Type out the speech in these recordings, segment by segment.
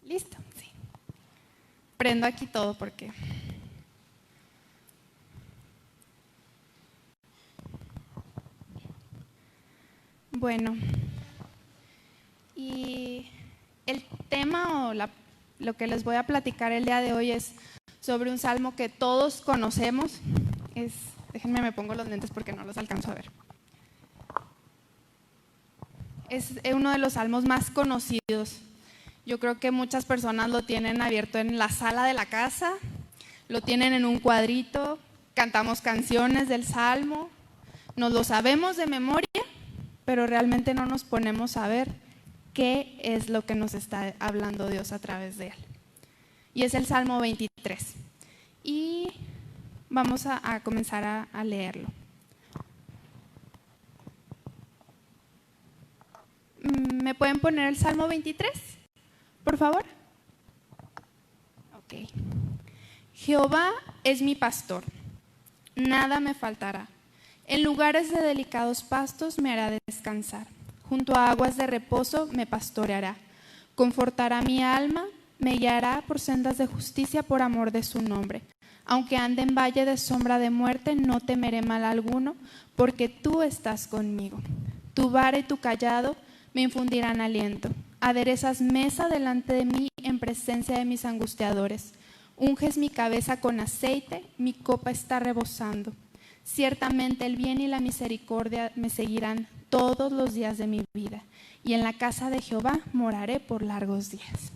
¿Listo? Sí. Prendo aquí todo porque... Bueno, y el tema o lo que les voy a platicar el día de hoy es sobre un salmo que todos conocemos. Déjenme me pongo los lentes porque no los alcanzo a ver. Es uno de los salmos más conocidos. Yo creo que muchas personas lo tienen abierto en la sala de la casa, lo tienen en un cuadrito, cantamos canciones del salmo, nos lo sabemos de memoria, pero realmente no nos ponemos a ver qué es lo que nos está hablando Dios a través de él. Y es el Salmo 23. Y vamos a comenzar a leerlo. ¿Me pueden poner el Salmo 23, por favor? Ok. Jehová es mi pastor, nada me faltará. En lugares de delicados pastos me hará descansar. Junto a aguas de reposo me pastoreará. Confortará mi alma, me guiará por sendas de justicia por amor de su nombre. Aunque ande en valle de sombra de muerte, no temeré mal alguno, porque tú estás conmigo. Tu vara y tu cayado me infundirán aliento. Aderezas mesa delante de mí en presencia de mis angustiadores. Unges mi cabeza con aceite, mi copa está rebosando. Ciertamente el bien y la misericordia me seguirán todos los días de mi vida, y en la casa de Jehová moraré por largos días.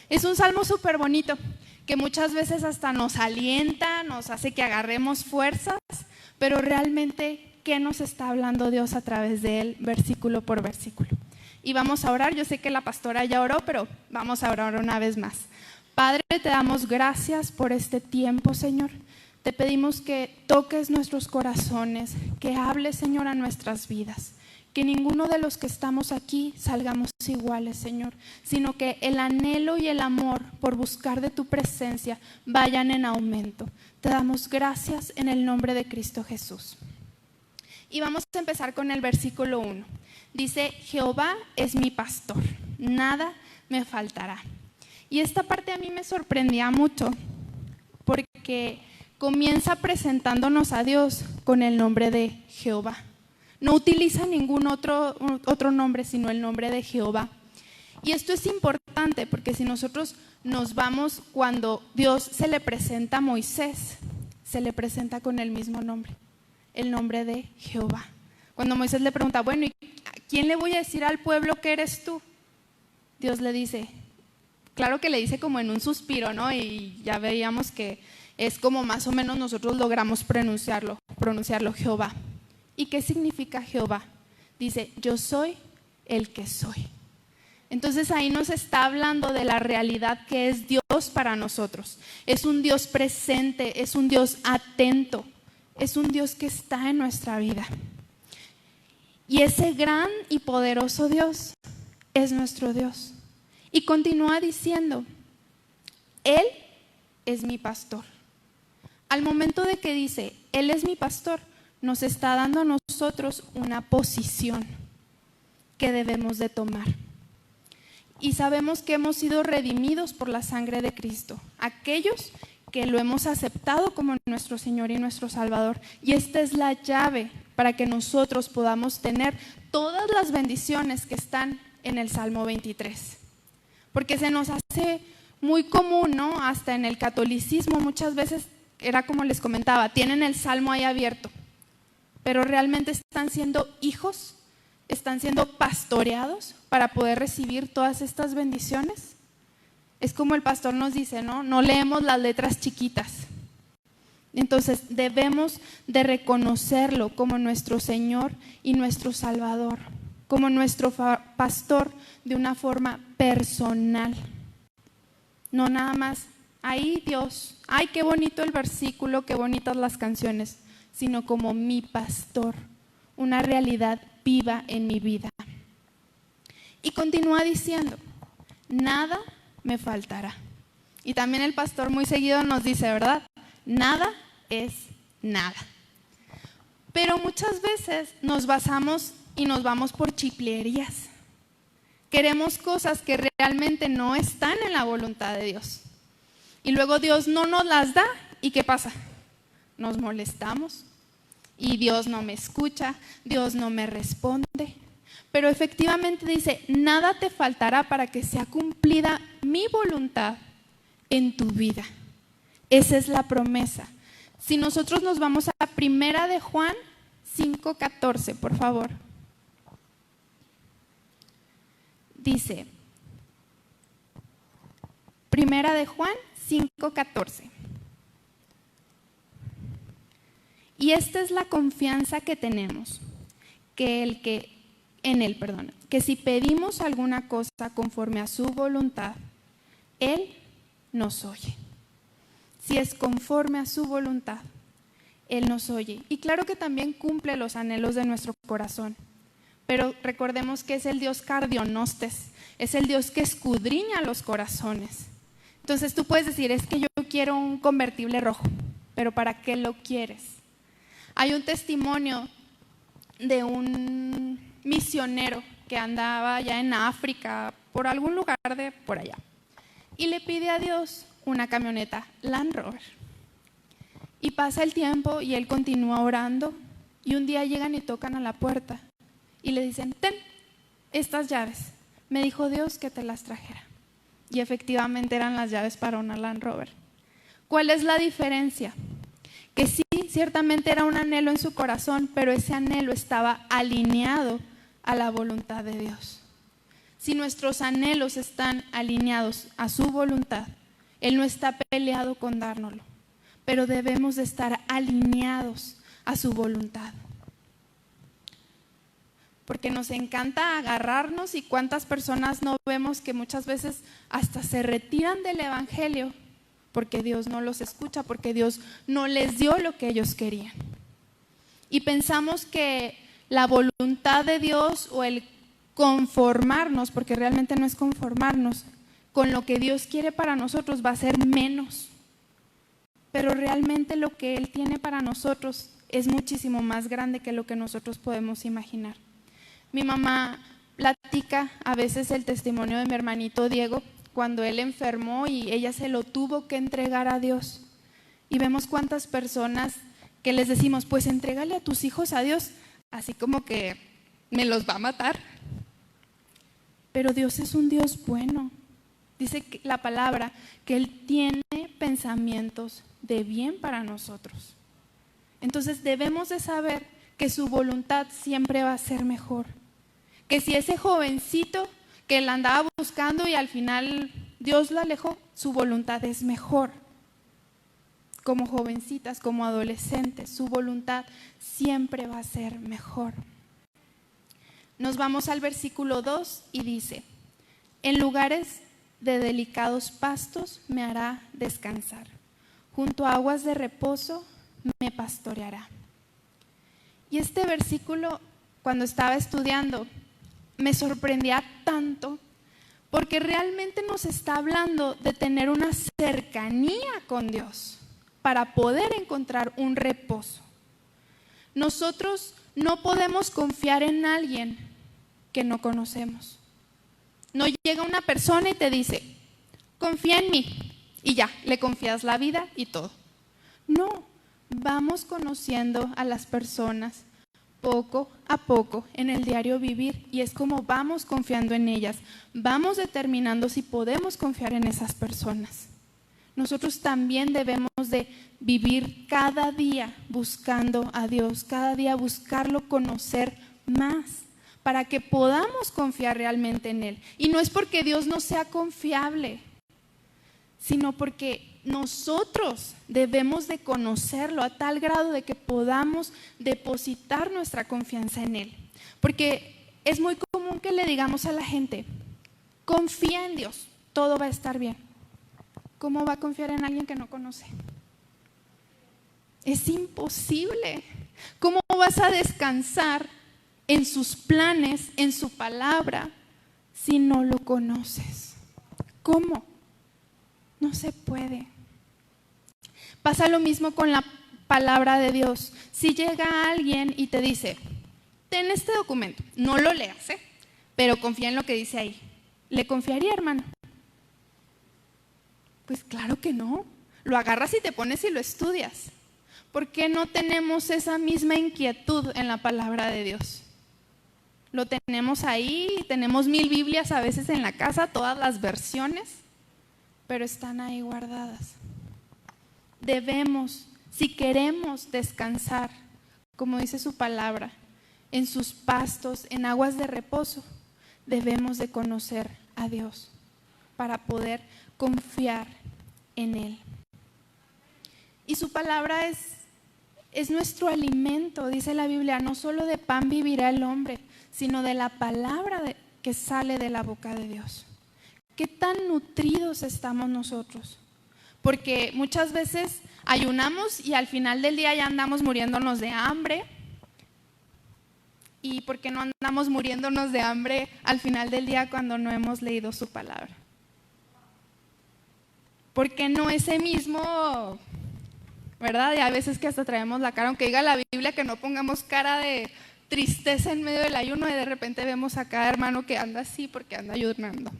Es un salmo súper bonito, que muchas veces hasta nos alienta, nos hace que agarremos fuerzas, pero realmente, ¿qué nos está hablando Dios a través de él, versículo por versículo? Y vamos a orar. Yo sé que la pastora ya oró, pero vamos a orar una vez más. Padre, te damos gracias por este tiempo, Señor. Te pedimos que toques nuestros corazones, que hables, Señor, a nuestras vidas. Que ninguno de los que estamos aquí salgamos iguales, Señor, sino que el anhelo y el amor por buscar de tu presencia vayan en aumento. Te damos gracias en el nombre de Cristo Jesús. Y vamos a empezar con el versículo 1. Dice, Jehová es mi pastor, nada me faltará. Y esta parte a mí me sorprendía mucho, porque comienza presentándonos a Dios con el nombre de Jehová. No utiliza ningún otro nombre, sino el nombre de Jehová. Y esto es importante porque si nosotros nos vamos, cuando Dios se le presenta a Moisés, se le presenta con el mismo nombre, el nombre de Jehová. Cuando Moisés le pregunta, bueno, ¿y a quién le voy a decir al pueblo que eres tú? Dios le dice, claro que le dice como en un suspiro, ¿no? Y ya veíamos que es como más o menos nosotros logramos pronunciarlo Jehová. ¿Y qué significa Jehová? Dice, yo soy el que soy. Entonces ahí nos está hablando de la realidad que es Dios para nosotros. Es un Dios presente, es un Dios atento, es un Dios que está en nuestra vida. Y ese gran y poderoso Dios es nuestro Dios. Y continúa diciendo, Él es mi pastor. Al momento de que dice, Él es mi pastor, nos está dando a nosotros una posición que debemos de tomar. Y sabemos que hemos sido redimidos por la sangre de Cristo, aquellos que lo hemos aceptado como nuestro Señor y nuestro Salvador. Y esta es la llave para que nosotros podamos tener todas las bendiciones que están en el Salmo 23. Porque se nos hace muy común, ¿no? Hasta en el catolicismo muchas veces, era como les comentaba, tienen el Salmo ahí abierto, pero realmente están siendo hijos, están siendo pastoreados para poder recibir todas estas bendiciones. Es como el pastor nos dice, ¿no? No leemos las letras chiquitas. Entonces debemos de reconocerlo como nuestro Señor y nuestro Salvador, como nuestro pastor de una forma personal. No nada más, ay Dios, ay qué bonito el versículo, qué bonitas las canciones, sino como mi pastor, una realidad viva en mi vida. Y continúa diciendo, nada me faltará. Y también el pastor muy seguido nos dice, ¿verdad? Nada es nada. Pero muchas veces nos basamos y nos vamos por chiplerías. Queremos cosas que realmente no están en la voluntad de Dios. Y luego Dios no nos las da. ¿Y qué pasa? Nos molestamos. Y Dios no me escucha, Dios no me responde. Pero efectivamente dice, nada te faltará para que sea cumplida mi voluntad en tu vida. Esa es la promesa. Si nosotros nos vamos a la primera de Juan 5:14, por favor. Dice, primera de Juan 5:14. Y esta es la confianza que tenemos, que si pedimos alguna cosa conforme a su voluntad, Él nos oye. Si es conforme a su voluntad, Él nos oye. Y claro que también cumple los anhelos de nuestro corazón. Pero recordemos que es el Dios cardionostes, es el Dios que escudriña los corazones. Entonces tú puedes decir, es que yo quiero un convertible rojo, pero ¿para qué lo quieres? Hay un testimonio de un misionero que andaba allá en África, por algún lugar de por allá, y le pide a Dios una camioneta Land Rover. Y pasa el tiempo y él continúa orando, y un día llegan y tocan a la puerta y le dicen, ten estas llaves, me dijo Dios que te las trajera. Y efectivamente eran las llaves para una Land Rover. ¿Cuál es la diferencia? Que sí, ciertamente era un anhelo en su corazón, pero ese anhelo estaba alineado a la voluntad de Dios. Si nuestros anhelos están alineados a su voluntad, Él no está peleado con dárnoslo, pero debemos de estar alineados a su voluntad. Porque nos encanta agarrarnos, y cuántas personas no vemos que muchas veces hasta se retiran del evangelio porque Dios no los escucha, porque Dios no les dio lo que ellos querían. Y pensamos que la voluntad de Dios o el conformarnos, porque realmente no es conformarnos, con lo que Dios quiere para nosotros va a ser menos. Pero realmente lo que Él tiene para nosotros es muchísimo más grande que lo que nosotros podemos imaginar. Mi mamá platica a veces el testimonio de mi hermanito Diego, cuando él enfermó y ella se lo tuvo que entregar a Dios. Y vemos cuántas personas que les decimos, pues entrégale a tus hijos a Dios, así como que me los va a matar. Pero Dios es un Dios bueno. Dice la palabra que Él tiene pensamientos de bien para nosotros. Entonces debemos de saber que su voluntad siempre va a ser mejor. Que si ese jovencito que la andaba buscando y al final Dios lo alejó, su voluntad es mejor. Como jovencitas, como adolescentes, su voluntad siempre va a ser mejor. Nos vamos al versículo 2 y dice, en lugares de delicados pastos me hará descansar, junto a aguas de reposo me pastoreará. Y este versículo, cuando estaba estudiando, me sorprendía tanto, porque realmente nos está hablando de tener una cercanía con Dios para poder encontrar un reposo. Nosotros no podemos confiar en alguien que no conocemos. No llega una persona y te dice, confía en mí, y ya, le confías la vida y todo. No, vamos conociendo a las personas poco a poco en el diario vivir, y es como vamos confiando en ellas, vamos determinando si podemos confiar en esas personas. Nosotros también debemos de vivir cada día buscando a Dios, cada día buscarlo, conocer más, para que podamos confiar realmente en Él. Y no es porque Dios no sea confiable, sino porque nosotros debemos de conocerlo a tal grado de que podamos depositar nuestra confianza en Él. Porque es muy común que le digamos a la gente, confía en Dios, todo va a estar bien. ¿Cómo va a confiar en alguien que no conoce? Es imposible. ¿Cómo vas a descansar en sus planes, en su palabra, si no lo conoces? ¿Cómo? No se puede. Pasa lo mismo con la palabra de Dios. Si llega alguien y te dice, ten este documento, no lo leas, pero confía en lo que dice ahí. ¿Le confiaría, hermano? Pues claro que no. Lo agarras y te pones y lo estudias. ¿Por qué no tenemos esa misma inquietud en la palabra de Dios? Lo tenemos ahí, tenemos 1000 Biblias a veces en la casa, todas las versiones, pero están ahí guardadas. Debemos, si queremos descansar, como dice su palabra, en sus pastos, en aguas de reposo, debemos de conocer a Dios para poder confiar en Él. Y su palabra es nuestro alimento, dice la Biblia, no solo de pan vivirá el hombre, sino de la palabra que sale de la boca de Dios. ¿Qué tan nutridos estamos nosotros? Porque muchas veces ayunamos y al final del día ya andamos muriéndonos de hambre. ¿Y por qué no andamos muriéndonos de hambre al final del día cuando no hemos leído su palabra? Porque no ese mismo, ¿verdad? Y a veces que hasta traemos la cara, aunque diga la Biblia que no pongamos cara de tristeza en medio del ayuno, y de repente vemos a cada hermano que anda así porque anda ayunando.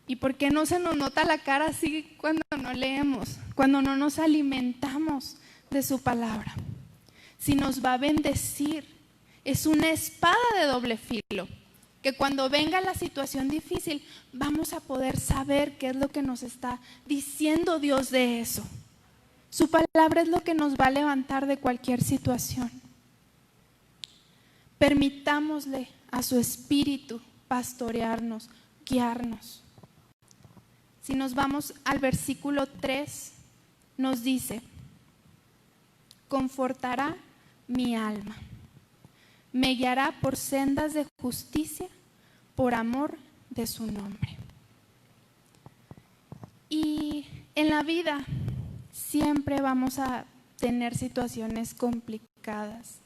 ¿Y por qué no se nos nota la cara así cuando no leemos, cuando no nos alimentamos de su palabra? Si nos va a bendecir, es una espada de doble filo, que cuando venga la situación difícil vamos a poder saber qué es lo que nos está diciendo Dios de eso. Su palabra es lo que nos va a levantar de cualquier situación. Permitámosle a su espíritu pastorearnos, guiarnos. Si nos vamos al versículo 3, nos dice: confortará mi alma, me guiará por sendas de justicia, por amor de su nombre. Y en la vida siempre vamos a tener situaciones complicadas,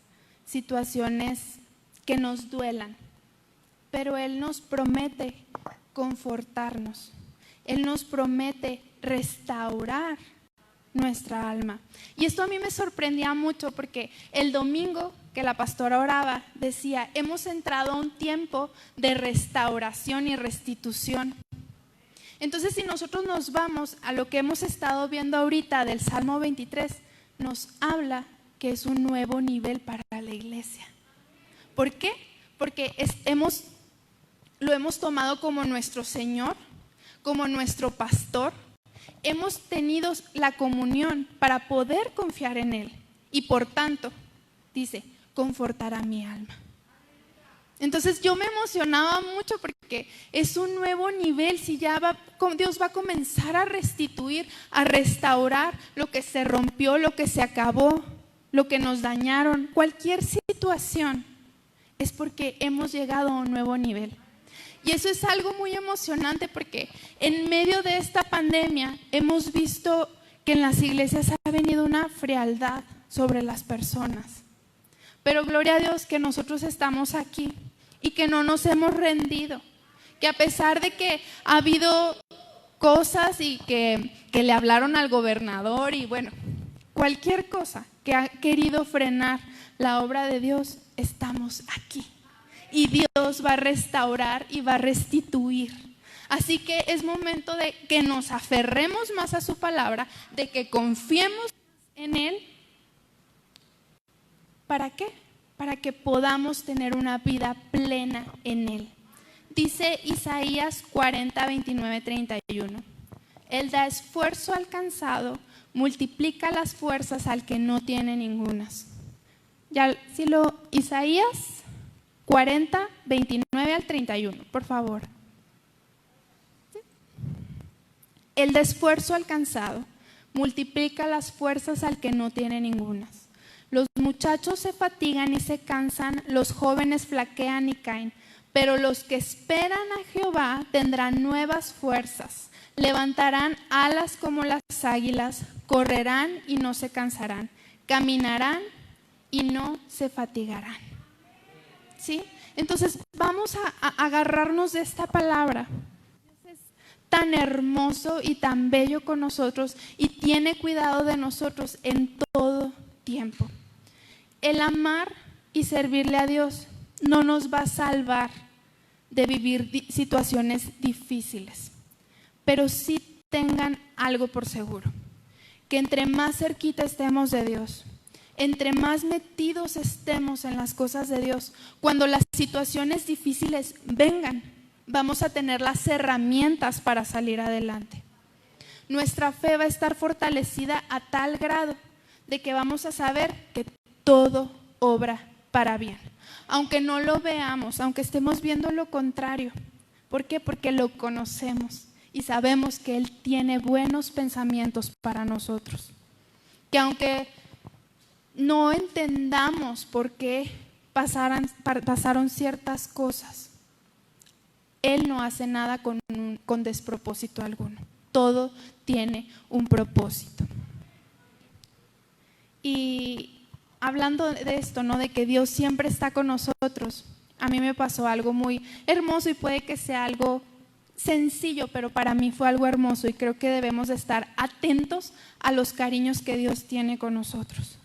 situaciones que nos duelan, pero Él nos promete confortarnos. Él nos promete restaurar nuestra alma. Y esto a mí me sorprendía mucho porque el domingo que la pastora oraba decía: hemos entrado a un tiempo de restauración y restitución. Entonces, si nosotros nos vamos a lo que hemos estado viendo ahorita del Salmo 23, nos habla que es un nuevo nivel para la iglesia. ¿Por qué? Porque lo hemos tomado como nuestro Señor, como nuestro pastor. Hemos tenido la comunión para poder confiar en Él y por tanto, dice, confortará mi alma. Entonces yo me emocionaba mucho porque es un nuevo nivel. Si ya Dios va a comenzar a restituir, a restaurar lo que se rompió, lo que se acabó, lo que nos dañaron, cualquier situación, es porque hemos llegado a un nuevo nivel. Y eso es algo muy emocionante porque en medio de esta pandemia hemos visto que en las iglesias ha venido una frialdad sobre las personas. Pero gloria a Dios que nosotros estamos aquí y que no nos hemos rendido. Que a pesar de que ha habido cosas y que le hablaron al gobernador y bueno, cualquier cosa que ha querido frenar la obra de Dios, estamos aquí. Y Dios va a restaurar y va a restituir. Así que es momento de que nos aferremos más a su palabra, de que confiemos en Él. ¿Para qué? Para que podamos tener una vida plena en Él. Dice Isaías 40, 29, 31. Él da esfuerzo al cansado, multiplica las fuerzas al que no tiene ningunas. Isaías 40, 29 al 31, por favor. ¿Sí? Él da esfuerzo al cansado, multiplica las fuerzas al que no tiene ningunas. Los muchachos se fatigan y se cansan, los jóvenes flaquean y caen, pero los que esperan a Jehová tendrán nuevas fuerzas, levantarán alas como las águilas, correrán y no se cansarán, caminarán y no se fatigarán. ¿Sí? Entonces vamos a agarrarnos de esta palabra. Dios es tan hermoso y tan bello con nosotros y tiene cuidado de nosotros en todo tiempo. El amar y servirle a Dios no nos va a salvar de vivir situaciones difíciles, pero sí tengan algo por seguro, que entre más cerquita estemos de Dios, entre más metidos estemos en las cosas de Dios, cuando las situaciones difíciles vengan, vamos a tener las herramientas para salir adelante. Nuestra fe va a estar fortalecida a tal grado de que vamos a saber que todo obra para bien. Aunque no lo veamos, aunque estemos viendo lo contrario. ¿Por qué? Porque lo conocemos y sabemos que Él tiene buenos pensamientos para nosotros. Que aunque no entendamos por qué pasaron ciertas cosas, Él no hace nada con despropósito alguno. Todo tiene un propósito. Y hablando de esto, ¿no? De que Dios siempre está con nosotros, a mí me pasó algo muy hermoso y puede que sea algo sencillo, pero para mí fue algo hermoso y creo que debemos de estar atentos a los cariños que Dios tiene con nosotros.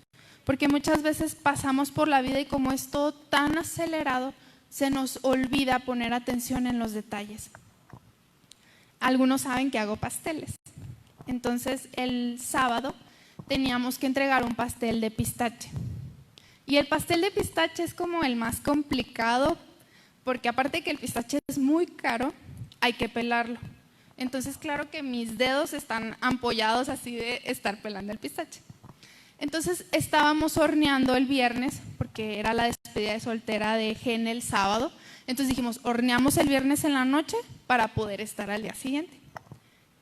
Porque muchas veces pasamos por la vida y como es todo tan acelerado, se nos olvida poner atención en los detalles. Algunos saben que hago pasteles. Entonces el sábado teníamos que entregar un pastel de pistache. Y el pastel de pistache es como el más complicado, porque aparte de que el pistache es muy caro, hay que pelarlo. Entonces claro que mis dedos están ampollados así de estar pelando el pistache. Entonces estábamos horneando el viernes, porque era la despedida de soltera de Gene el sábado. Entonces dijimos, horneamos el viernes en la noche para poder estar al día siguiente.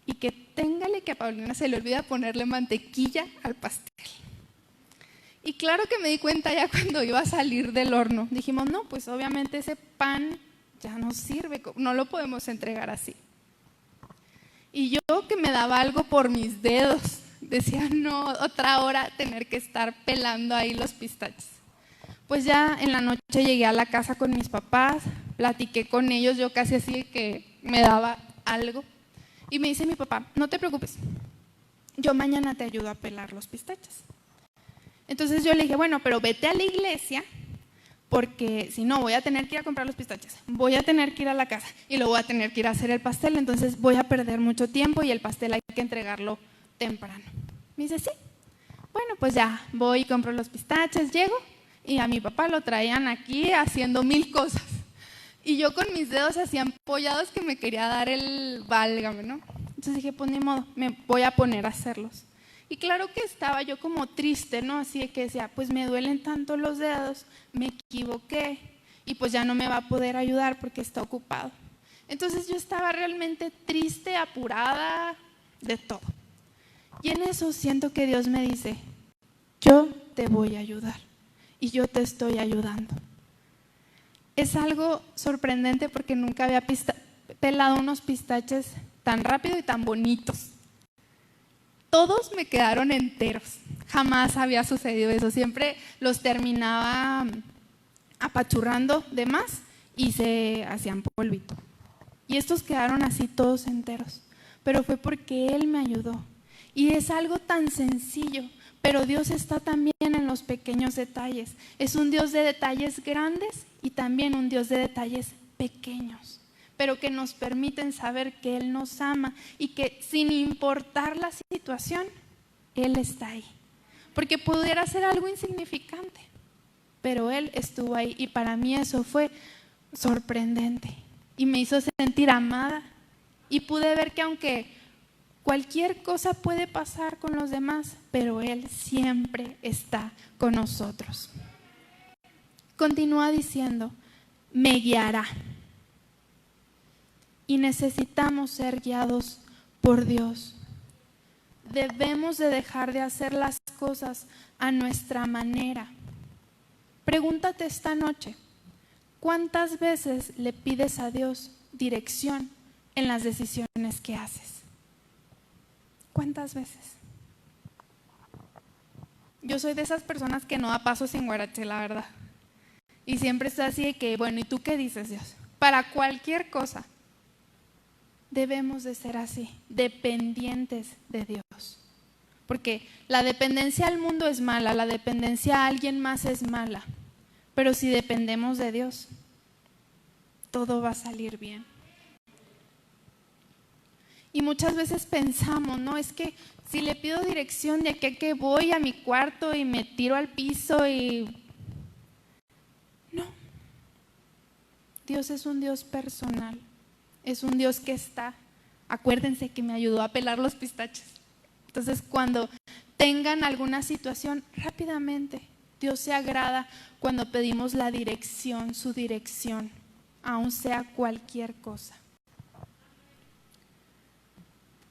Y que téngale que a Paulina se le olvida ponerle mantequilla al pastel. Y claro que me di cuenta ya cuando iba a salir del horno. Dijimos, no, pues obviamente ese pan ya no sirve, no lo podemos entregar así. Y yo que me daba algo por mis dedos, decía, no, otra hora tener que estar pelando ahí los pistaches. Pues ya en la noche llegué a la casa con mis papás, platiqué con ellos, yo casi así que me daba algo. Y me dice mi papá, no te preocupes, yo mañana te ayudo a pelar los pistaches. Entonces yo le dije, bueno, pero vete a la iglesia, porque si no voy a tener que ir a comprar los pistaches, voy a tener que ir a la casa y luego voy a tener que ir a hacer el pastel, entonces voy a perder mucho tiempo y el pastel hay que entregarlo temprano. Me dice, sí. Bueno, pues ya voy y compro los pistaches, llego y a mi papá lo traían aquí haciendo 1000 cosas. Y yo con mis dedos así ampollados que me quería dar el válgame, ¿no? Entonces dije, pues ni modo, me voy a poner a hacerlos. Y claro que estaba yo como triste, ¿no? Así de que decía, pues me duelen tanto los dedos, me equivoqué y pues ya no me va a poder ayudar porque está ocupado. Entonces yo estaba realmente triste, apurada, de todo. Y en eso siento que Dios me dice, yo te voy a ayudar y yo te estoy ayudando. Es algo sorprendente porque nunca había pelado unos pistaches tan rápido y tan bonitos. Todos me quedaron enteros, jamás había sucedido eso, siempre los terminaba apachurrando de más y se hacían polvito. Y estos quedaron así todos enteros, pero fue porque Él me ayudó. Y es algo tan sencillo, pero Dios está también en los pequeños detalles. Es un Dios de detalles grandes y también un Dios de detalles pequeños, pero que nos permiten saber que Él nos ama y que sin importar la situación, Él está ahí. Porque pudiera ser algo insignificante, pero Él estuvo ahí y para mí eso fue sorprendente y me hizo sentir amada y pude ver que aunque cualquier cosa puede pasar con los demás, pero Él siempre está con nosotros. Continúa diciendo, me guiará. Y necesitamos ser guiados por Dios. Debemos de dejar de hacer las cosas a nuestra manera. Pregúntate esta noche, ¿cuántas veces le pides a Dios dirección en las decisiones que haces? ¿Cuántas veces? Yo soy de esas personas que no da paso sin guarache, la verdad. Y siempre estoy así de que, bueno, ¿y tú qué dices, Dios? Para cualquier cosa. Debemos de ser así, dependientes de Dios. Porque la dependencia al mundo es mala, la dependencia a alguien más es mala. Pero si dependemos de Dios, todo va a salir bien. Y muchas veces pensamos, no, es que si le pido dirección de aquí a que voy a mi cuarto y me tiro al piso y... No. Dios es un Dios personal. Es un Dios que está. Acuérdense que me ayudó a pelar los pistaches. Entonces, cuando tengan alguna situación, rápidamente, Dios se agrada cuando pedimos la dirección, su dirección, aun sea cualquier cosa.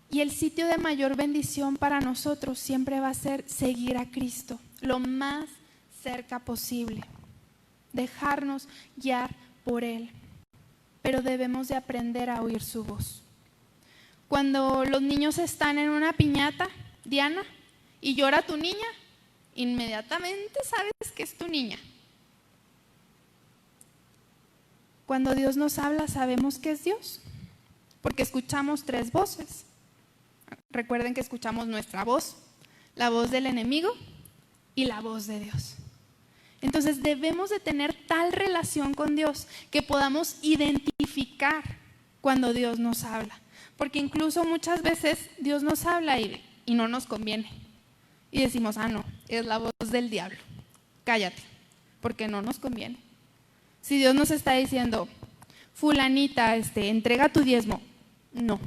Y el sitio de mayor bendición para nosotros siempre va a ser seguir a Cristo, lo más cerca posible, dejarnos guiar por Él. Pero debemos de aprender a oír su voz. Cuando los niños están en una piñata, Diana, y llora tu niña, inmediatamente sabes que es tu niña. Cuando Dios nos habla, sabemos que es Dios, porque escuchamos 3 voces. Recuerden que escuchamos nuestra voz, la voz del enemigo y la voz de Dios. Entonces debemos de tener tal relación con Dios que podamos identificar cuando Dios nos habla. Porque incluso muchas veces Dios nos habla y no nos conviene. Y decimos, no, es la voz del diablo. Cállate, porque no nos conviene. Si Dios nos está diciendo, fulanita, entrega tu diezmo. No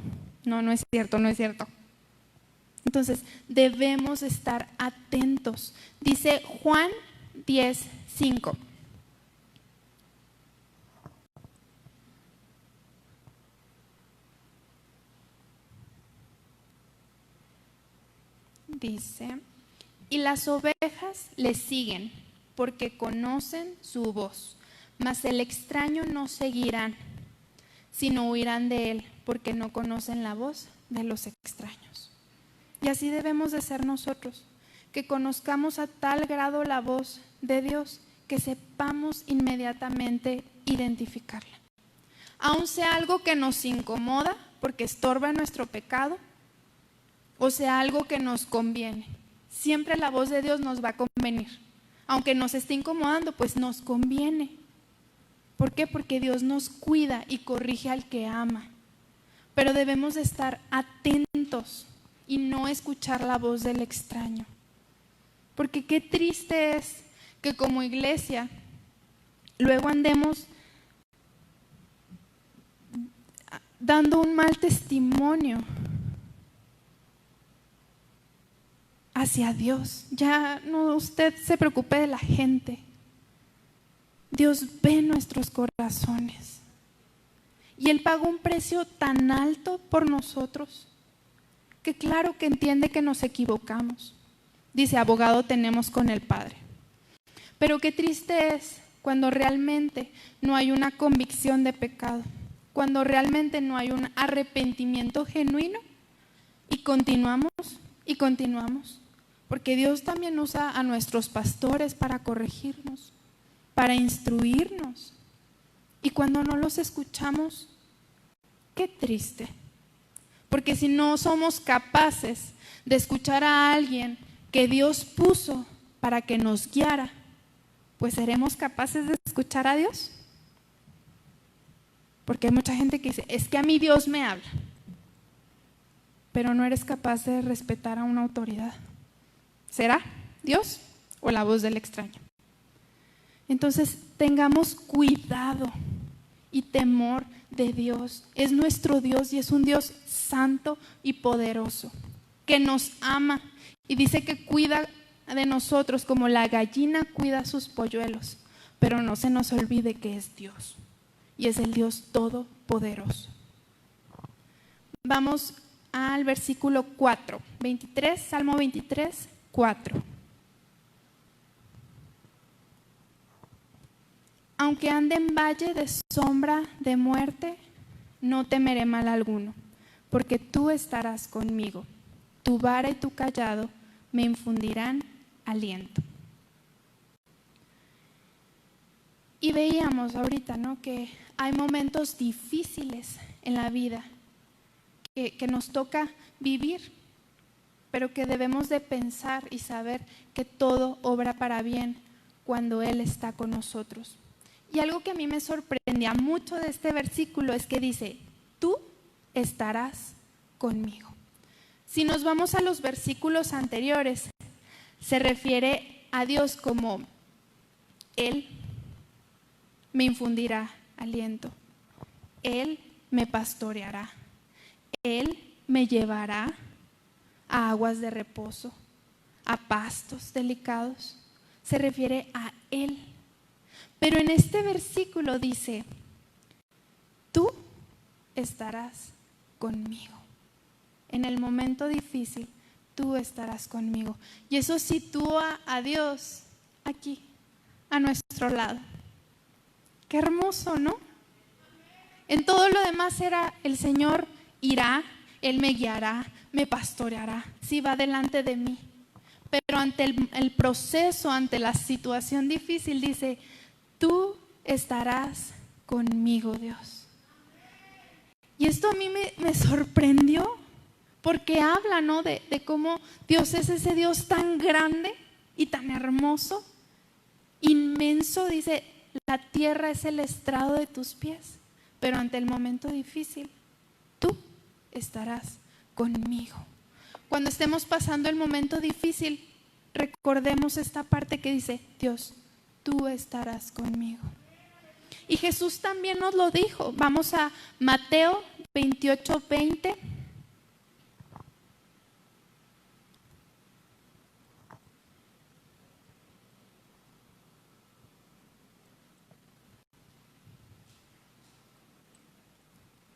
es cierto, no es cierto. Entonces debemos estar atentos. Dice Juan 10:5. Dice, y las ovejas le siguen porque conocen su voz, mas el extraño no seguirán, sino huirán de él porque no conocen la voz de los extraños. Y así debemos de ser nosotros, que conozcamos a tal grado la voz de Dios que sepamos inmediatamente identificarla. Aun sea algo que nos incomoda porque estorba nuestro pecado, o sea algo que nos conviene. Siempre la voz de Dios nos va a convenir. Aunque nos esté incomodando, pues nos conviene. ¿Por qué? Porque Dios nos cuida y corrige al que ama. Pero debemos de estar atentos y no escuchar la voz del extraño. Porque qué triste es que como iglesia luego andemos dando un mal testimonio hacia Dios. Ya no usted se preocupe de la gente. Dios ve nuestros corazones. Y Él pagó un precio tan alto por nosotros que claro que entiende que nos equivocamos. Dice, abogado tenemos con el Padre. Pero qué triste es cuando realmente no hay una convicción de pecado, cuando realmente no hay un arrepentimiento genuino y continuamos. Porque Dios también usa a nuestros pastores para corregirnos, para instruirnos. Y cuando no los escuchamos, qué triste. Porque si no somos capaces de escuchar a alguien que Dios puso para que nos guiara, pues ¿seremos capaces de escuchar a Dios? Porque hay mucha gente que dice, es que a mí Dios me habla. Pero no eres capaz de respetar a una autoridad. ¿Será Dios o la voz del extraño? Entonces tengamos cuidado y temor de Dios. Es nuestro Dios y es un Dios santo y poderoso, que nos ama y dice que cuida de nosotros como la gallina cuida a sus polluelos. Pero no se nos olvide que es Dios y es el Dios todopoderoso. Vamos al versículo 4, 23, Salmo 23, 4. Aunque ande en valle de sombra de muerte, no temeré mal alguno, porque tú estarás conmigo. Tu vara y tu cayado me infundirán aliento. Y veíamos ahorita, ¿no?, que hay momentos difíciles en la vida que nos toca vivir, pero que debemos de pensar y saber que todo obra para bien cuando Él está con nosotros. Y algo que a mí me sorprendía mucho de este versículo es que dice, tú estarás conmigo. Si nos vamos a los versículos anteriores, se refiere a Dios como Él me infundirá aliento, Él me pastoreará, Él me llevará a aguas de reposo, a pastos delicados. Se refiere a Él. Pero en este versículo dice, tú estarás conmigo. En el momento difícil, tú estarás conmigo. Y eso sitúa a Dios aquí, a nuestro lado. Qué hermoso, ¿no? En todo lo demás era el Señor irá, Él me guiará, me pastoreará, sí va delante de mí. Pero ante el proceso, ante la situación difícil, dice, tú estarás conmigo, Dios. Y esto a mí me sorprendió, porque habla, ¿no? de cómo Dios es ese Dios tan grande y tan hermoso, inmenso. Dice, la tierra es el estrado de tus pies, pero ante el momento difícil, tú estarás conmigo. Cuando estemos pasando el momento difícil, recordemos esta parte que dice, Dios, tú estarás conmigo. Y Jesús también nos lo dijo. Vamos a Mateo 28:20.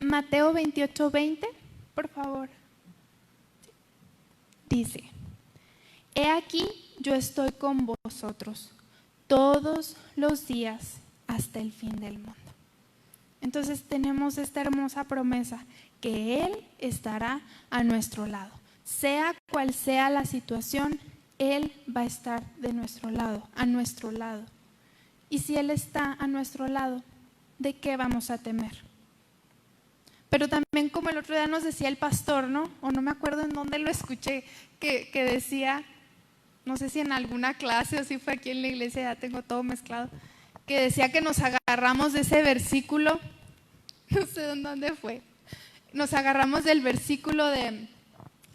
Mateo 28:20, por favor. Dice, he aquí yo estoy con vosotros todos los días hasta el fin del mundo. Entonces tenemos esta hermosa promesa, que Él estará a nuestro lado. Sea cual sea la situación, Él va a estar de nuestro lado, a nuestro lado. Y si Él está a nuestro lado, ¿de qué vamos a temer? Pero también, como el otro día nos decía el pastor, ¿no? O no me acuerdo en dónde lo escuché, que decía, no sé si en alguna clase o si fue aquí en la iglesia, ya tengo todo mezclado, que decía que nos agarramos de ese versículo, no sé dónde fue, nos agarramos del versículo de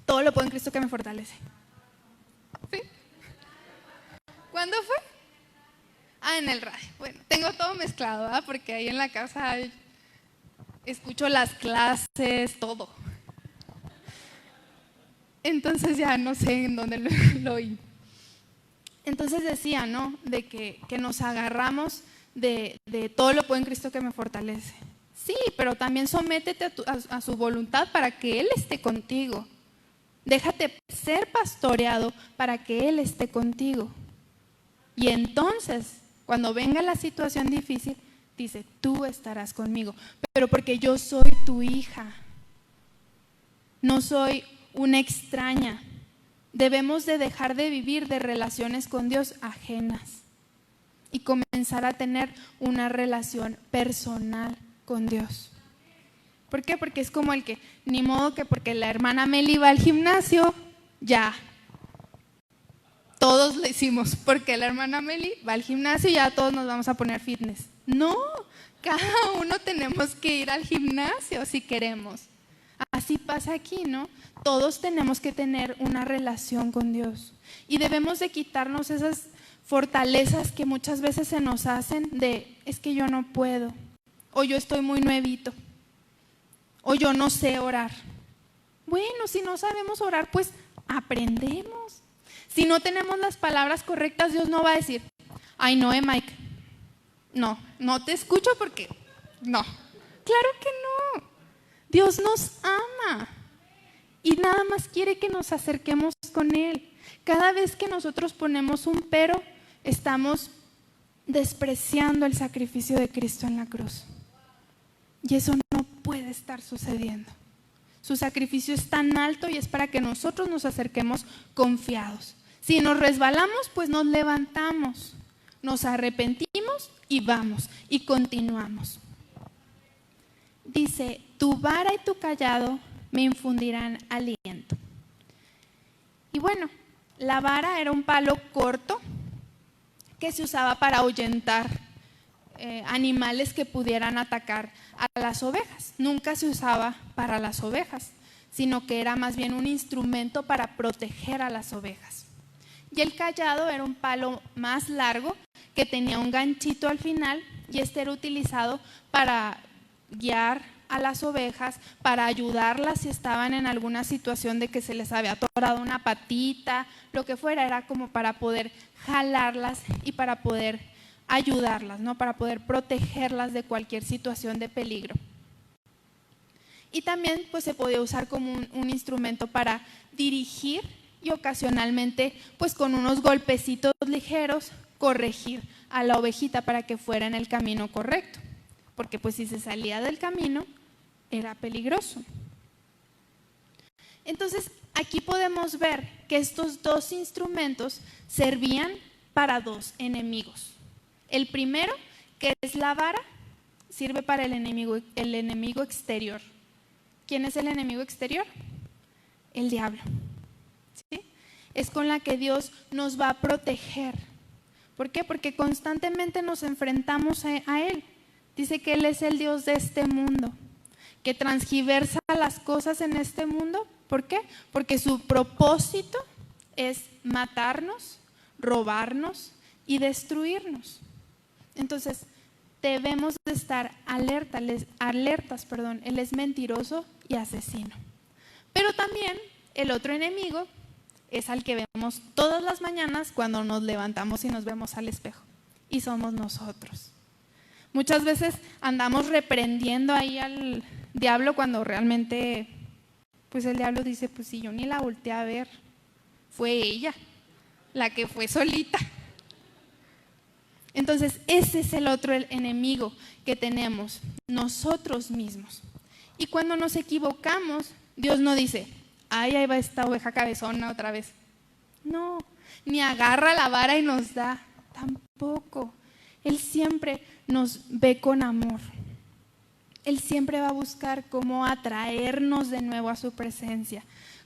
todo lo puedo en Cristo que me fortalece. ¿Sí? ¿Cuándo fue? En el radio. Bueno, tengo todo mezclado, ¿verdad? Porque ahí en la casa escucho las clases, todo. Entonces ya no sé en dónde lo oí. Entonces decía, ¿no? De que nos agarramos de todo lo puedo en Cristo que me fortalece. Sí, pero también sométete a su voluntad para que Él esté contigo. Déjate ser pastoreado para que Él esté contigo. Y entonces, cuando venga la situación difícil, dice, tú estarás conmigo. Pero porque yo soy tu hija. No soy una extraña. Debemos de dejar de vivir de relaciones con Dios ajenas y comenzar a tener una relación personal con Dios. ¿Por qué? Porque es como el que, ni modo que porque la hermana Meli va al gimnasio, ya. Todos lo hicimos, porque la hermana Meli va al gimnasio y ya todos nos vamos a poner fitness. No, cada uno tenemos que ir al gimnasio si queremos. Así pasa aquí, ¿no? Todos tenemos que tener una relación con Dios y debemos de quitarnos esas fortalezas que muchas veces se nos hacen de, es que yo no puedo, o yo estoy muy nuevito, o yo no sé orar. Bueno, si no sabemos orar, pues aprendemos. Si no tenemos las palabras correctas, Dios no va a decir, ay no, Mike, no te escucho porque no. Claro que no. Dios nos ama y nada más quiere que nos acerquemos con Él. Cada vez que nosotros ponemos un pero, estamos despreciando el sacrificio de Cristo en la cruz. Y eso no puede estar sucediendo. Su sacrificio es tan alto y es para que nosotros nos acerquemos confiados. Si nos resbalamos, pues nos levantamos, nos arrepentimos y vamos y continuamos. Dice, tu vara y tu cayado me infundirán aliento. Y bueno, la vara era un palo corto, que se usaba para ahuyentar animales que pudieran atacar a las ovejas. Nunca se usaba para las ovejas, sino que era más bien un instrumento para proteger a las ovejas. Y el cayado era un palo más largo que tenía un ganchito al final, y este era utilizado para guiar a las ovejas, para ayudarlas si estaban en alguna situación de que se les había atorado una patita, lo que fuera, era como para poder jalarlas y para poder ayudarlas, ¿no? Para poder protegerlas de cualquier situación de peligro. Y también pues se podía usar como un instrumento para dirigir y ocasionalmente pues con unos golpecitos ligeros corregir a la ovejita para que fuera en el camino correcto, porque pues si se salía del camino era peligroso. Entonces aquí podemos ver que estos dos instrumentos servían para dos enemigos. El primero, que es la vara, sirve para el enemigo exterior. ¿Quién es el enemigo exterior? El diablo. ¿Sí? Es con la que Dios nos va a proteger. ¿Por qué? Porque constantemente nos enfrentamos a Él. Dice que Él es el Dios de este mundo, que transgiversa las cosas en este mundo. ¿Por qué? Porque su propósito es matarnos, robarnos y destruirnos. Entonces, debemos de estar alertas. Él es mentiroso y asesino. Pero también el otro enemigo es al que vemos todas las mañanas cuando nos levantamos y nos vemos al espejo, y somos nosotros. Muchas veces andamos reprendiendo ahí al diablo cuando realmente pues el diablo dice, pues si yo ni la volteé a ver, fue ella la que fue solita. Entonces ese es el otro enemigo que tenemos, nosotros mismos. Y cuando nos equivocamos, Dios no dice, ay, ahí va esta oveja cabezona otra vez. No, ni agarra la vara y nos da, tampoco. Él siempre nos ve con amor. Él siempre va a buscar cómo atraernos de nuevo a su presencia,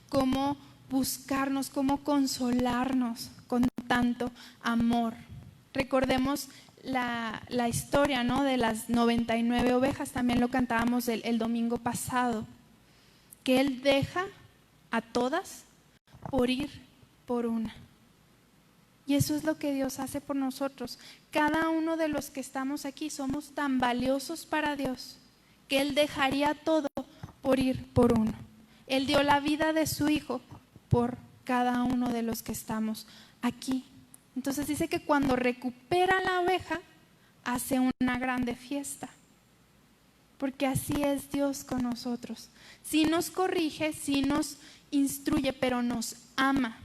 cómo buscarnos, cómo consolarnos con tanto amor. Recordemos la historia, ¿no?, de las 99 ovejas, también lo cantábamos el domingo pasado, que Él deja a todas por ir por una. Y eso es lo que Dios hace por nosotros. Cada uno de los que estamos aquí somos tan valiosos para Dios que Él dejaría todo por ir por uno. Él dio la vida de su Hijo por cada uno de los que estamos aquí. Entonces dice que cuando recupera la oveja, hace una grande fiesta. Porque así es Dios con nosotros. Sí nos corrige, sí nos instruye, pero nos ama.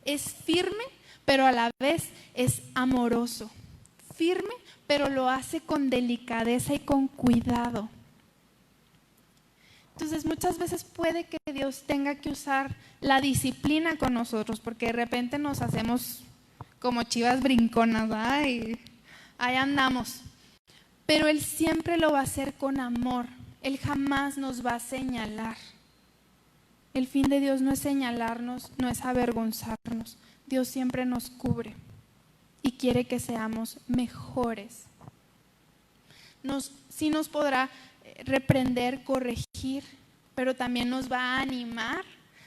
Es firme, pero a la vez es amoroso. Firme, pero lo hace con delicadeza y con cuidado. Entonces muchas veces puede que Dios tenga que usar la disciplina con nosotros, porque de repente nos hacemos como chivas brinconas, ¿verdad? Y ahí andamos. Pero Él siempre lo va a hacer con amor. Él jamás nos va a señalar. El fin de Dios no es señalarnos, no es avergonzarnos. Dios siempre nos cubre y quiere que seamos mejores. Sí nos podrá reprender, corregir, pero también nos va a animar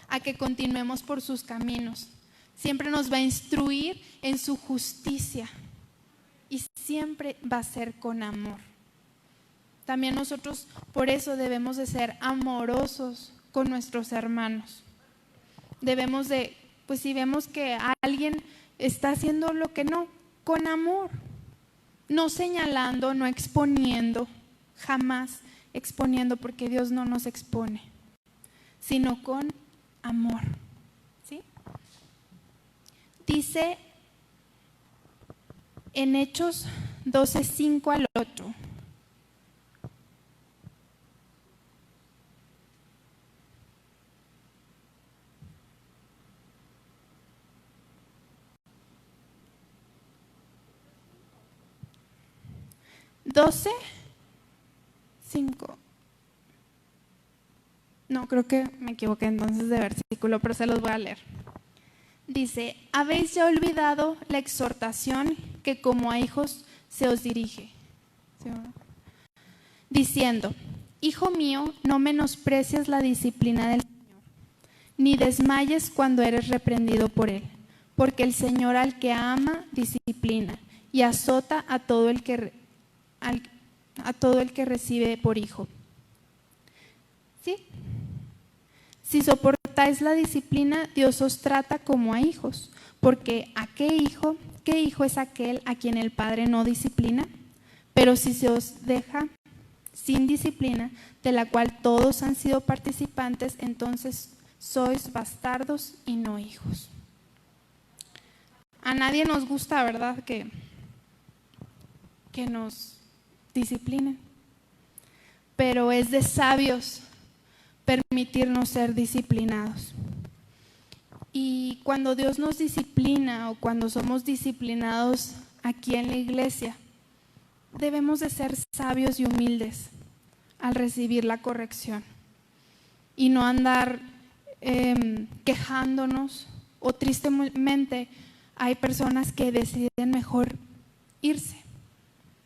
a que continuemos por sus caminos. Siempre nos va a instruir en su justicia y siempre va a ser con amor. También nosotros por eso debemos de ser amorosos con nuestros hermanos. Debemos de, pues si vemos que alguien está haciendo lo que no, con amor, no señalando, no exponiendo, jamás exponiendo, porque Dios no nos expone, sino con amor. ¿Sí? Dice en Hechos 12, 5 al 8. No, creo que me equivoqué entonces de versículo, pero se los voy a leer. Dice, ¿habéis ya olvidado la exhortación que que como a hijos se os dirige, ¿sí, no? Diciendo: Hijo mío, no menosprecies la disciplina del Señor, ni desmayes cuando eres reprendido por Él, porque el Señor al que ama disciplina y azota a todo el que recibe por hijo. ¿Sí? Si soportáis la disciplina, Dios os trata como a hijos, porque qué hijo es aquel a quien el Padre no disciplina? Pero si se os deja sin disciplina, de la cual todos han sido participantes, entonces sois bastardos y no hijos. A nadie nos gusta, ¿verdad?, que nos disciplinen, pero es de sabios permitirnos ser disciplinados. Y cuando Dios nos disciplina o cuando somos disciplinados aquí en la iglesia, debemos de ser sabios y humildes al recibir la corrección y no andar quejándonos, o tristemente hay personas que deciden mejor irse.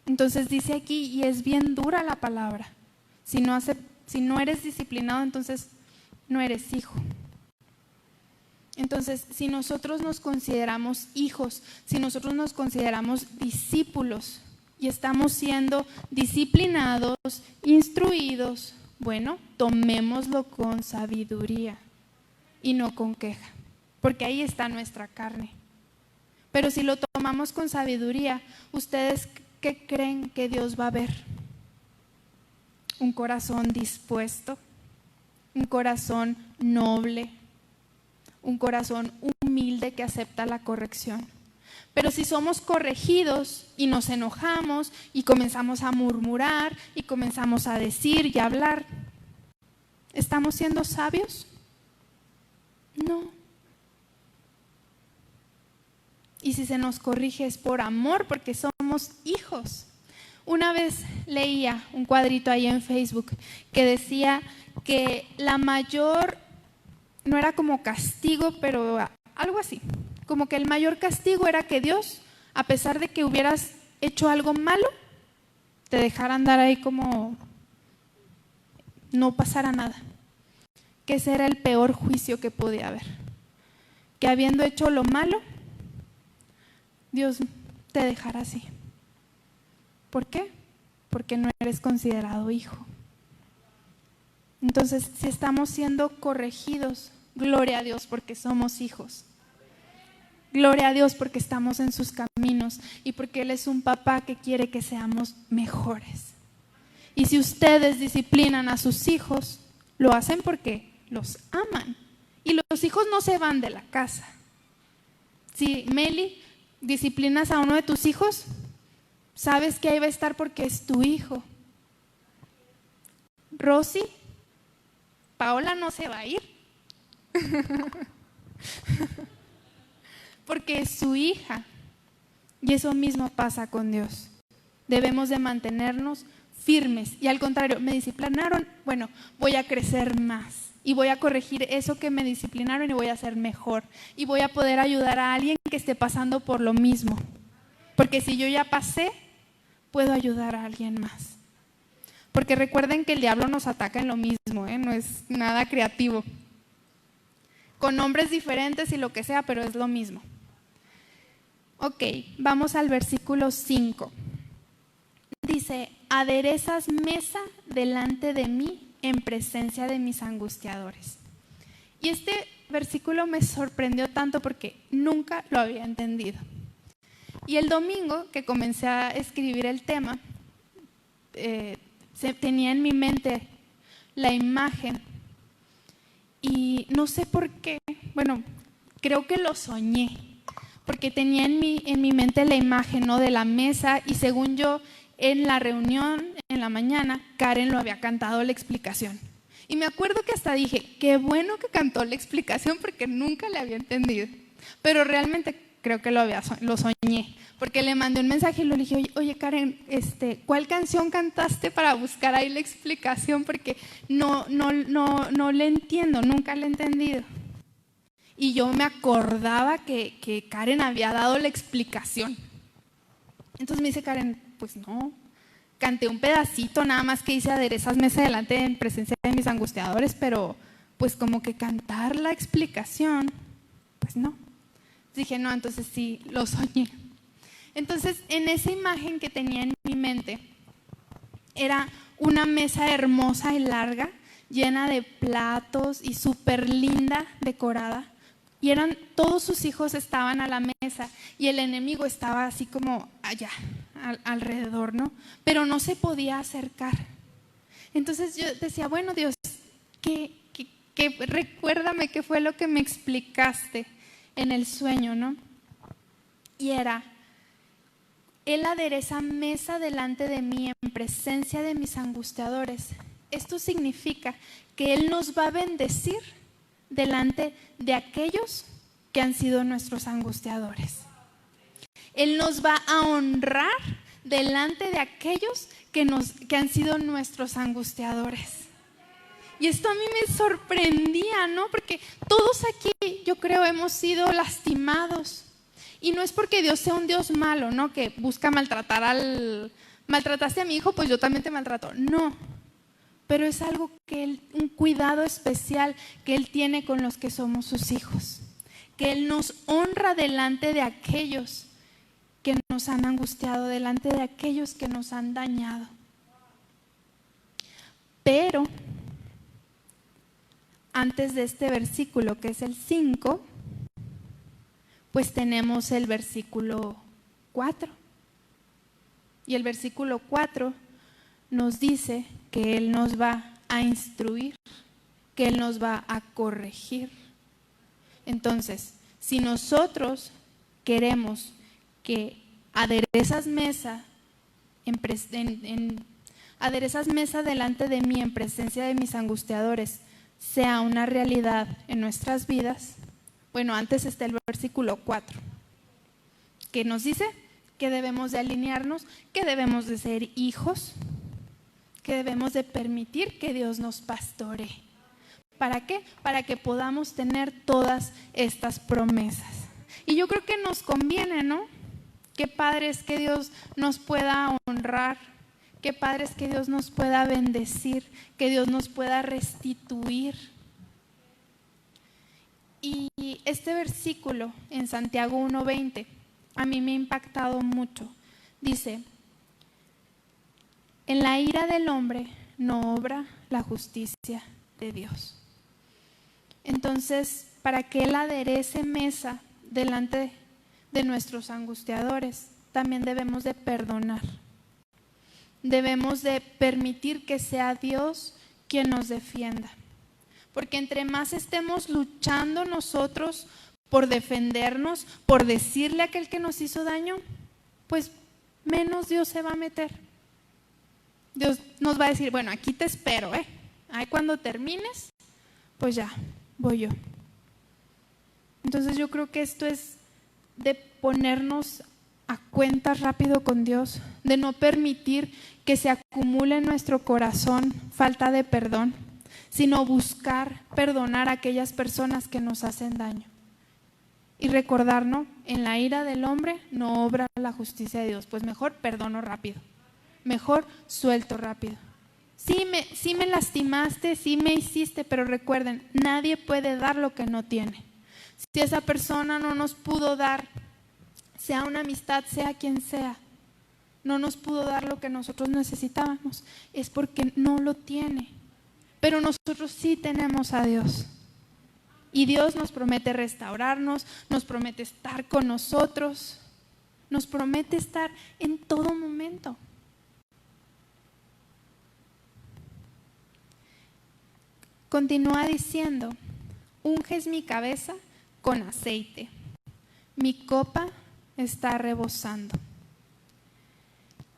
Entonces dice aquí, y es bien dura la palabra: si no eres disciplinado, entonces no eres hijo. Entonces, si nosotros nos consideramos hijos, si nosotros nos consideramos discípulos y estamos siendo disciplinados, instruidos, bueno, tomémoslo con sabiduría y no con queja, porque ahí está nuestra carne. Pero si lo tomamos con sabiduría, ¿ustedes qué creen que Dios va a ver? Un corazón dispuesto, un corazón noble, un corazón humilde que acepta la corrección. Pero si somos corregidos y nos enojamos y comenzamos a murmurar y comenzamos a decir y a hablar, ¿estamos siendo sabios? No. Y si se nos corrige es por amor, porque somos hijos. Una vez leía un cuadrito ahí en Facebook que decía que la mayor, no era como castigo, pero algo así, como que el mayor castigo era que Dios, a pesar de que hubieras hecho algo malo, te dejara andar ahí como no pasara nada. Que ese era el peor juicio que podía haber. Que habiendo hecho lo malo, Dios te dejará así. ¿Por qué? Porque no eres considerado hijo. Entonces, si estamos siendo corregidos, gloria a Dios porque somos hijos. Gloria a Dios porque estamos en sus caminos y porque Él es un papá que quiere que seamos mejores. Y si ustedes disciplinan a sus hijos, lo hacen porque los aman. Y los hijos no se van de la casa. Si Meli, disciplinas a uno de tus hijos, sabes que ahí va a estar porque es tu hijo. Rosy, Paola no se va a ir porque es su hija. Y eso mismo pasa con Dios. Debemos de mantenernos firmes. Y al contrario, me disciplinaron, bueno, voy a crecer más y voy a corregir eso que me disciplinaron y voy a ser mejor. Y voy a poder ayudar a alguien que esté pasando por lo mismo. Porque si yo ya pasé, puedo ayudar a alguien más. Porque recuerden que el diablo nos ataca en lo mismo, no es nada creativo. Con nombres diferentes y lo que sea, pero es lo mismo. Ok, vamos al versículo 5. Dice: aderezas mesa delante de mí en presencia de mis angustiadores. Y este versículo me sorprendió tanto porque nunca lo había entendido. Y el domingo que comencé a escribir el tema, tenía en mi mente la imagen y no sé por qué, bueno, creo que lo soñé, porque tenía en mi mente la imagen, ¿no?, de la mesa, y según yo, en la reunión, en la mañana, Karen lo había cantado la explicación. Y me acuerdo que hasta dije, qué bueno que cantó la explicación porque nunca la había entendido. Pero realmente creo que lo soñé, porque le mandé un mensaje y le dije, oye Karen, ¿cuál canción cantaste para buscar ahí la explicación? Porque no le entiendo, nunca la he entendido. Y yo me acordaba que Karen había dado la explicación. Entonces me dice Karen, pues no, canté un pedacito, nada más que hice aderezas mesa delante en presencia de mis angustiadores, pero pues como que cantar la explicación, pues no. Dije, no, entonces sí, lo soñé. Entonces, en esa imagen que tenía en mi mente, era una mesa hermosa y larga, llena de platos y súper linda, decorada. Y todos sus hijos estaban a la mesa y el enemigo estaba así como allá, alrededor, ¿no? Pero no se podía acercar. Entonces yo decía, bueno, Dios, recuérdame qué fue lo que me explicaste en el sueño, ¿no? Y era, Él adereza mesa delante de mí en presencia de mis angustiadores. Esto significa que Él nos va a bendecir delante de aquellos que han sido nuestros angustiadores. Él nos va a honrar delante de aquellos que han sido nuestros angustiadores. Y esto a mí me sorprendía, ¿no? Porque todos aquí, yo creo, hemos sido lastimados. Y no es porque Dios sea un Dios malo, ¿no? Que busca maltrataste a mi hijo, pues yo también te maltrato. No, pero es algo que un cuidado especial que Él tiene con los que somos sus hijos. Que Él nos honra delante de aquellos que nos han angustiado, delante de aquellos que nos han dañado. Pero antes de este versículo, que es el 5, pues tenemos el versículo 4. Y el versículo 4 nos dice que Él nos va a instruir, que Él nos va a corregir. Entonces, si nosotros queremos que aderezas mesa delante de mí en presencia de mis angustiadores sea una realidad en nuestras vidas, bueno, antes está el versículo 4, que nos dice que debemos de alinearnos, que debemos de ser hijos, que debemos de permitir que Dios nos pastoree. ¿Para qué? Para que podamos tener todas estas promesas. Y yo creo que nos conviene, ¿no? Qué padre es que Dios nos pueda honrar, qué padre es que Dios nos pueda bendecir, que Dios nos pueda restituir. Y este versículo en Santiago 1:20 a mí me ha impactado mucho. Dice, en la ira del hombre no obra la justicia de Dios. Entonces, para que Él aderece mesa delante de nuestros angustiadores, también debemos de perdonar. Debemos de permitir que sea Dios quien nos defienda. Porque entre más estemos luchando nosotros por defendernos, por decirle a aquel que nos hizo daño, pues menos Dios se va a meter. Dios nos va a decir, bueno, aquí te espero, ahí cuando termines, pues ya, voy yo. Entonces yo creo que esto es de ponernos a cuentas rápido con Dios, de no permitir que se acumule en nuestro corazón falta de perdón, sino buscar perdonar a aquellas personas que nos hacen daño. Y recordar, ¿no? En la ira del hombre no obra la justicia de Dios. Pues mejor perdono rápido, mejor suelto rápido. Sí me lastimaste, sí me hiciste, pero recuerden, nadie puede dar lo que no tiene. Si esa persona no nos pudo dar, sea una amistad, sea quien sea, no nos pudo dar lo que nosotros necesitábamos, es porque no lo tiene. Pero nosotros sí tenemos a Dios. Y Dios nos promete restaurarnos, nos promete estar con nosotros, nos promete estar en todo momento. Continúa diciendo, unges mi cabeza con aceite, mi copa está rebosando.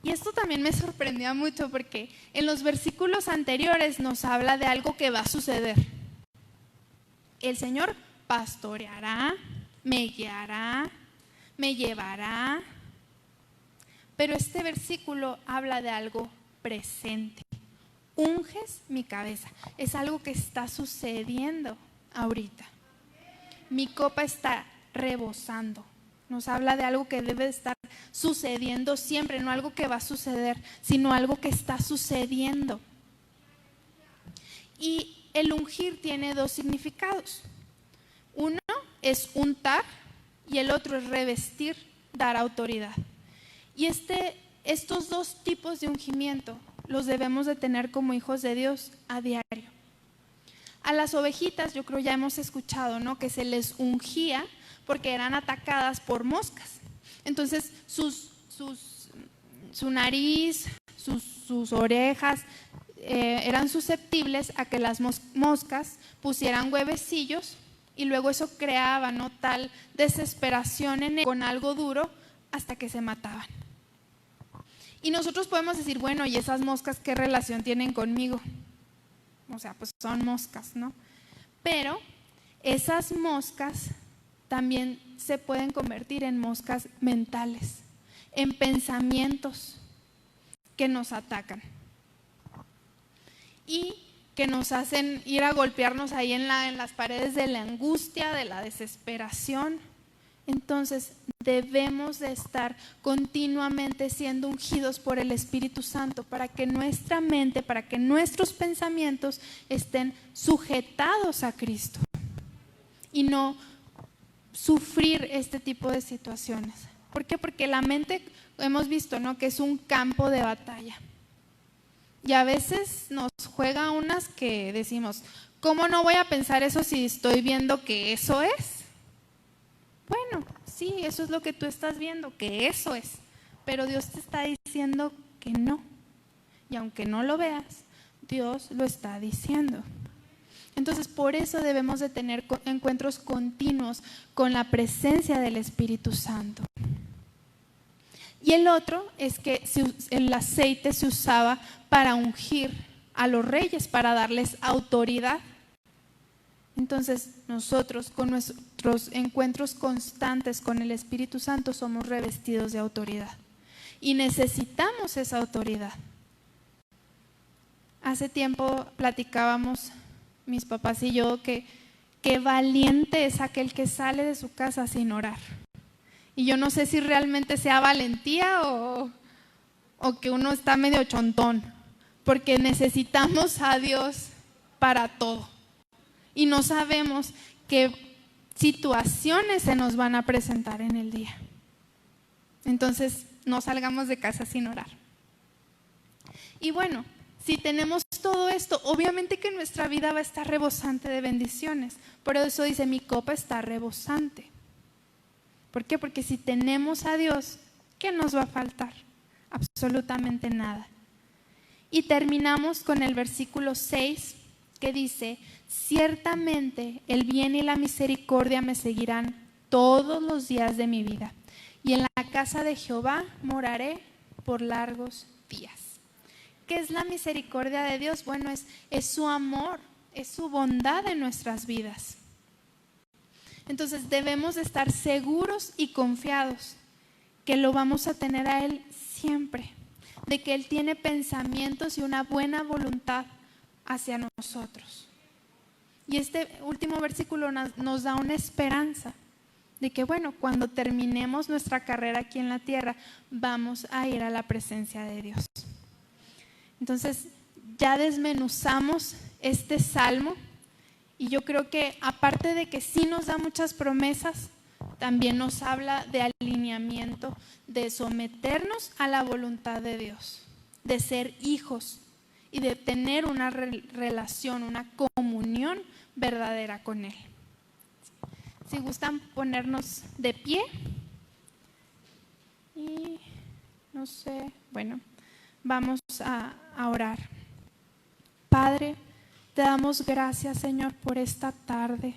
Y esto también me sorprendía mucho porque en los versículos anteriores nos habla de algo que va a suceder. El Señor pastoreará, me guiará, me llevará. Pero este versículo habla de algo presente. Unges mi cabeza. Es algo que está sucediendo ahorita. Mi copa está rebosando. Nos habla de algo que debe estar sucediendo siempre, no algo que va a suceder, sino algo que está sucediendo. Y el ungir tiene dos significados. Uno es untar y el otro es revestir, dar autoridad. Y estos dos tipos de ungimiento los debemos de tener como hijos de Dios a diario. A las ovejitas, yo creo ya hemos escuchado, ¿no?, que se les ungía porque eran atacadas por moscas. Entonces su nariz, sus orejas eran susceptibles a que las moscas pusieran huevecillos y luego eso creaba, ¿no?, tal desesperación con algo duro hasta que se mataban. Y nosotros podemos decir, bueno, ¿y esas moscas qué relación tienen conmigo? O sea, pues son moscas, ¿no? Pero esas moscas también se pueden convertir en moscas mentales, en pensamientos que nos atacan y que nos hacen ir a golpearnos ahí en las paredes de la angustia, de la desesperación. Entonces debemos de estar continuamente siendo ungidos por el Espíritu Santo para que nuestra mente, para que nuestros pensamientos estén sujetados a Cristo y no sufrir este tipo de situaciones. ¿Por qué? Porque la mente, hemos visto, ¿no?, que es un campo de batalla. Y a veces nos juega unas que decimos, ¿cómo no voy a pensar eso si estoy viendo que eso es? Bueno, sí, eso es lo que tú estás viendo, que eso es. Pero Dios te está diciendo que no. Y aunque no lo veas, Dios lo está diciendo. Entonces, por eso debemos de tener encuentros continuos con la presencia del Espíritu Santo. Y el otro es que el aceite se usaba para ungir a los reyes, para darles autoridad. Entonces, nosotros con nuestros encuentros constantes con el Espíritu Santo somos revestidos de autoridad. Y necesitamos esa autoridad. Hace tiempo platicábamos mis papás y yo que qué valiente es aquel que sale de su casa sin orar. Y yo no sé si realmente sea valentía o que uno está medio chontón, porque necesitamos a Dios para todo. Y no sabemos qué situaciones se nos van a presentar en el día. Entonces, no salgamos de casa sin orar. Y bueno, si tenemos todo esto, obviamente que nuestra vida va a estar rebosante de bendiciones. Por eso dice, mi copa está rebosante. ¿Por qué? Porque si tenemos a Dios, ¿qué nos va a faltar? Absolutamente nada. Y terminamos con el versículo 6 que dice, ciertamente el bien y la misericordia me seguirán todos los días de mi vida, y en la casa de Jehová moraré por largos días. ¿Qué es la misericordia de Dios? Bueno, es su amor, es su bondad en nuestras vidas. Entonces debemos de estar seguros y confiados que lo vamos a tener a Él siempre, de que Él tiene pensamientos y una buena voluntad hacia nosotros. Y este último versículo nos da una esperanza de que, bueno, cuando terminemos nuestra carrera aquí en la tierra, vamos a ir a la presencia de Dios. Entonces, ya desmenuzamos este salmo y yo creo que aparte de que sí nos da muchas promesas, también nos habla de alineamiento, de someternos a la voluntad de Dios, de ser hijos y de tener una relación, una comunión verdadera con Él. Si gustan ponernos de pie y no sé, bueno, vamos a orar. Padre, te damos gracias, Señor, por esta tarde.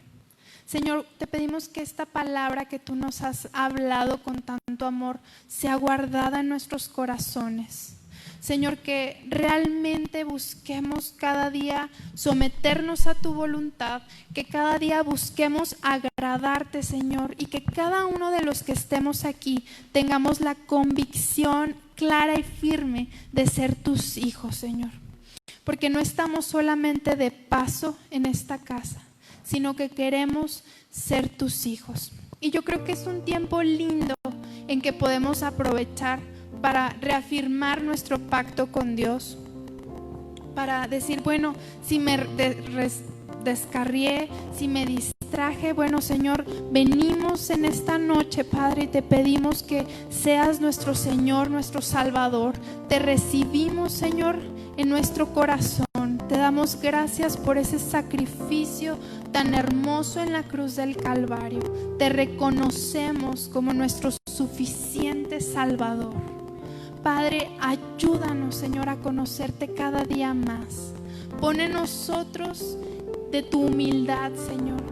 Señor, te pedimos que esta palabra que tú nos has hablado con tanto amor sea guardada en nuestros corazones. Señor, que realmente busquemos cada día someternos a tu voluntad, que cada día busquemos agradarte, Señor, y que cada uno de los que estemos aquí tengamos la convicción clara y firme de ser tus hijos, Señor. Porque no estamos solamente de paso en esta casa, sino que queremos ser tus hijos. Y yo creo que es un tiempo lindo en que podemos aprovechar para reafirmar nuestro pacto con Dios, para decir, bueno, si me descarrié, si me distraje, bueno, Señor, venimos en esta noche, Padre, y te pedimos que seas nuestro Señor, nuestro Salvador. Te recibimos, Señor, en nuestro corazón. Te damos gracias por ese sacrificio tan hermoso en la cruz del Calvario. Te reconocemos como nuestro suficiente Salvador. Padre, ayúdanos, Señor, a conocerte cada día más. Pon en nosotros de tu humildad, Señor,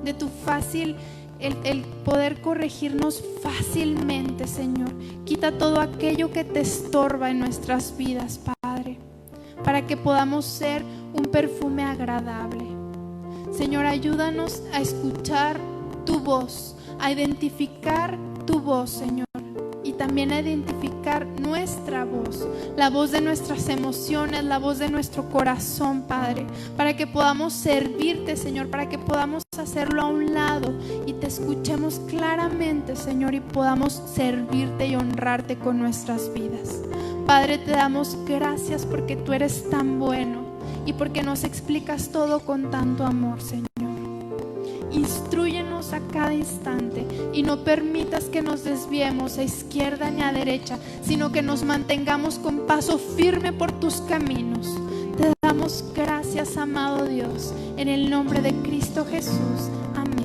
de tu fácil, el poder corregirnos fácilmente, Señor. Quita todo aquello que te estorba en nuestras vidas, Padre, para que podamos ser un perfume agradable. Señor, ayúdanos a escuchar tu voz, a identificar tu voz, Señor, y también a identificar nuestra voz, la voz de nuestras emociones, la voz de nuestro corazón, Padre, para que podamos servirte, Señor, para que podamos hacerlo a un lado y te escuchemos claramente, Señor, y podamos servirte y honrarte con nuestras vidas. Padre, te damos gracias porque tú eres tan bueno y porque nos explicas todo con tanto amor, Señor. Instrúyenos a cada instante y no permitas que nos desviemos a izquierda ni a derecha, sino que nos mantengamos con paso firme por tus caminos. Te damos gracias, amado Dios, en el nombre de Cristo Jesús. Amén.